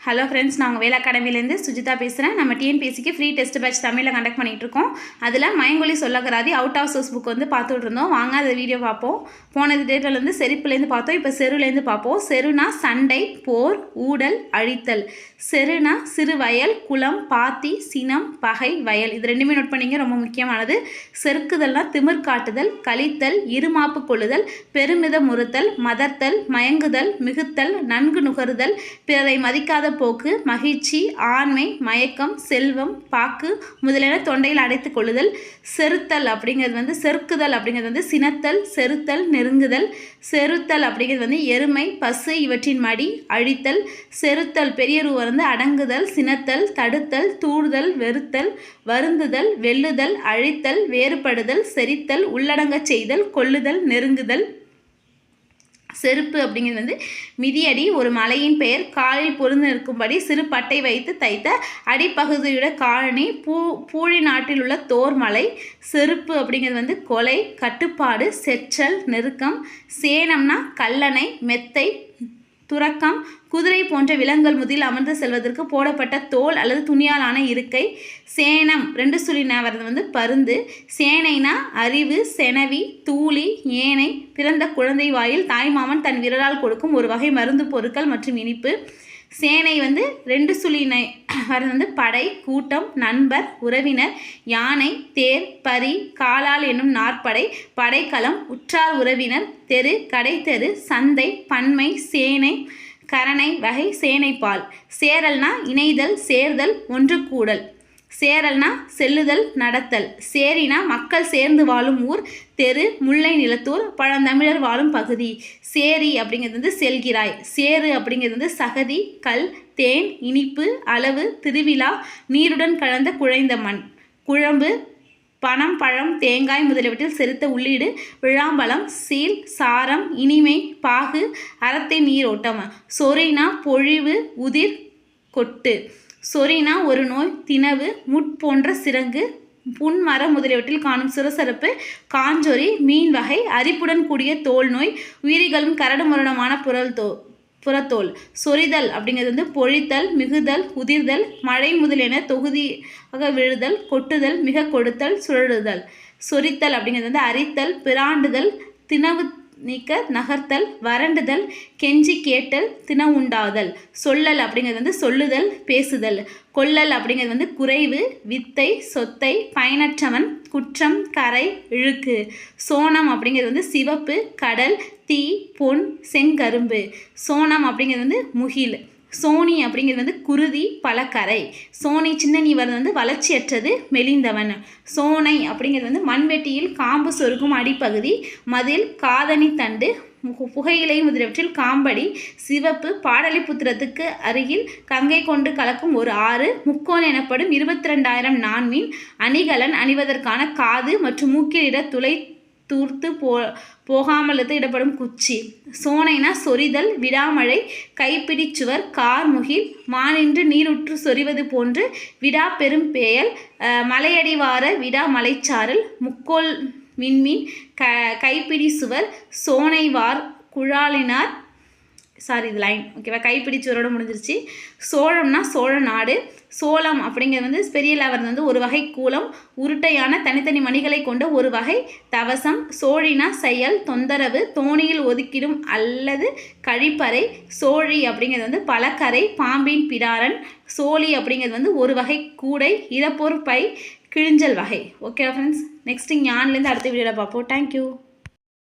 Hello friends, நாங்கள் வேலை அகாடமிலேருந்து சுஜிதா பேசுகிறேன். நம்ம டிஎன்பிஎஸ்சிக்கு ஃப்ரீ டெஸ்ட் பேட்ச் தமிழில் கண்டக்ட் பண்ணிகிட்டு இருக்கோம். அதில் மயங்கொலி சொல்லகராதி அவுட் ஆஃப் சோர்ஸ் புக் வந்து பார்த்துட்டு இருந்தோம். வாங்க அதை வீடியோ பார்ப்போம். போன டேட்டிலேருந்து செருப்புலேருந்து பார்த்தோம். இப்போ செருலேருந்து பார்ப்போம். செருனா சண்டை, போர், ஊடல், அழித்தல். செருனா சிறு வயல், குளம், பாத்தி, சினம், பகை, வயல். இது ரெண்டுமே நோட் பண்ணிங்க, ரொம்ப முக்கியமானது. செருக்குதல்னா திமிர் காட்டுதல், கழித்தல், இருமாப்பு கொள்ளுதல், பெருமிதம் உறுத்தல், மதர்த்தல், மயங்குதல், மிகுத்தல், நன்கு நுகருதல், பிறரை மதிக்காத போக்கு, மகிழ்ச்சி, ஆண்மை, மயக்கம், செல்வம், பாக்கு முதலியன தொண்டையில் அடைத்து கொள்ளுதல். செருத்தல் அப்படிங்கிறது வந்து செருக்குதல் அப்படிங்கிறது வந்து சினத்தல், செருத்தல், நெருங்குதல். செருத்தல் அப்படிங்கிறது வந்து எருமை, பசு இவற்றின் மடி. அழித்தல். செருத்தல் பெரியருவ வந்து அடங்குதல், சினத்தல், தடுத்தல், தூறுதல், வெறுத்தல், வருந்துதல், வெல்லுதல், அழித்தல், வேறுபடுதல், செரித்தல், உள்ளடங்கச் செய்தல், கொள்ளுதல், நெருங்குதல். செருப்பு அப்படிங்கிறது வந்து மிதியடி, ஒரு மலையின் பெயர். காலில் பொருந்து நிற்கும்படி சிறு பட்டை வைத்து தைத்த அடிப்பகுதியுடைய காலனி. பூழி நாட்டில் உள்ள தோர்மலை. செருப்பு அப்படிங்கிறது வந்து கொலை, கட்டுப்பாடு, செற்றல், நெருக்கம். சேனம்னா கல்லணை, மெத்தை, துறக்கம். குதிரை போன்ற விலங்குகள் முதில் அமர்ந்து செல்வதற்கு போடப்பட்ட தோல் அல்லது துணியாலான இருக்கை. சேனம் 2 சுழி வரது வந்து பருந்து. சேனைனா அறிவு, செனவி, தூளி, ஏனை. பிறந்த குழந்தை வாயில் தாய்மாமன் தன் விரலால் கொடுக்கும் ஒரு வகை மருந்து பொருட்கள் மற்றும் இனிப்பு. சேனை வந்து 2 சுழி வரது வந்து படை, கூட்டம், நண்பர், உறவினர். யானை, தேர், பரி, காலால் என்னும் நாற்படை, படைக்கலம், உற்றார் உறவினர். தெரு, கடைத்தெரு, சந்தை, பன்மை, சேனை, கரணை வகை, சேனைப்பால். சேரல்னா இணைதல், சேர்தல், ஒன்று கூடல். சேரல்னா செல்லுதல், நடத்தல். சேரினா மக்கள் சேர்ந்து வாழும் ஊர். தெரு, முல்லை நிலத்தூர், பழந்தமிழர் வாழும் பகுதி. சேரி அப்படிங்கிறது வந்து செல்கிறாய். சேரு அப்படிங்கிறது வந்து சகதி, கல், தேன், இனிப்பு, அளவு, திருவிழா, நீருடன் கலந்த குழைந்த மண். குழம்பு, பனம், பழம், தேங்காய் முதலியவற்றில் செலுத்த உள்ளீடு. விழாம்பலம், சீல், சாரம், இனிமை, பாகு, அறத்தை, நீரோட்டம். சொறினா பொழிவு, உதிர், கொட்டு. சொறினா ஒரு நோய், தினவு, முட் போன்ற சிறங்கு, புன்மரம் முதலியவற்றில் காணும் சுரசரப்பு. காஞ்சொறி மீன் வகை, அரிப்புடன் கூடிய தோல் நோய், உயிரிகளும் கரடு முரடமான புறத்தோல். சொரிதல் அப்படிங்கிறது வந்து பொழித்தல், மிகுதல், உதிர்தல், மழை முதலியன தொகுதியாக விழுதல், கொட்டுதல், மிக கொடுத்தல், சுழலுதல். சொரித்தல் அப்படிங்கிறது வந்து அரித்தல், பிராண்டுதல், தினவு நீக்க நகர்த்தல், வறண்டுதல், கெஞ்சி கேட்டல், தினவுண்டாதல். சொல்லல் அப்படிங்கிறது வந்து சொல்லுதல், பேசுதல். கொள்ளல் அப்படிங்கிறது வந்து குறைவு, வித்தை, சொத்தை, பயனற்றவன், குற்றம், கரை, இழுக்கு. சோனம் அப்படிங்கிறது வந்து சிவப்பு, கடல், தீ, பொன், செங்கரும்பு. சோனம் அப்படிங்கிறது வந்து முகில். சோனி அப்படிங்கிறது வந்து குருதி, பலக்கரை. சோனி சின்ன நீ வரது வந்து வளர்ச்சியற்றது, மெலிந்தவன். சோனை அப்படிங்கிறது வந்து மண்வெட்டியில் காம்பு சொருகும் அடிப்பகுதி. மதில், காதணி தண்டு, புகையிலை முதலியவற்றில் காம்படி. சிவப்பு, பாடலிபுத்திரத்துக்கு அருகில் கங்கை கொண்டு கலக்கும் ஒரு ஆறு. முக்கோன் எனப்படும் 22,000 நான்மீன். அணிகலன் அணிவதற்கான காது மற்றும் மூக்கில் இட துளை தூர்த்து போகாமலுக்கு இடப்படும் குச்சி. சோனைனா சொரிதல், விடாமழை, கைப்பிடிச்சுவர், கார்முகில், மானின்று நீருற்று சொரிவது போன்று, விடா பெரும் பேயல், மலையடிவார விடா மலைச்சாரல். முக்கோல் விண்மீன், கைப்பிடி சுவர், சோனைவார், குழாலினார். இது லைன் ஓகேவா. கைப்பிடிச்சுவரோட முடிஞ்சிருச்சு. சோழம்னா சோழ நாடு. சோளம் அப்படிங்கிறது வந்து பெரிய லவர் வந்து ஒரு வகை கூலம், உருட்டையான தனித்தனி மணிகளை கொண்ட ஒரு வகை தவசம். சோழினா செயல், தொந்தரவு, தோணியில் ஒதுக்கிடும் அல்லது கழிப்பறை. சோழி அப்படிங்கிறது வந்து பலக்கரை, பாம்பின் பிடாரன். சோழி அப்படிங்கிறது வந்து ஒரு வகை கூடை, இறப்போர் பை, கிழிஞ்சல் வகை. ஓகே ஃப்ரெண்ட்ஸ், நெக்ஸ்ட் ஞான்லேருந்து அடுத்த வீடியோவில் பார்ப்போம். தேங்க்யூ.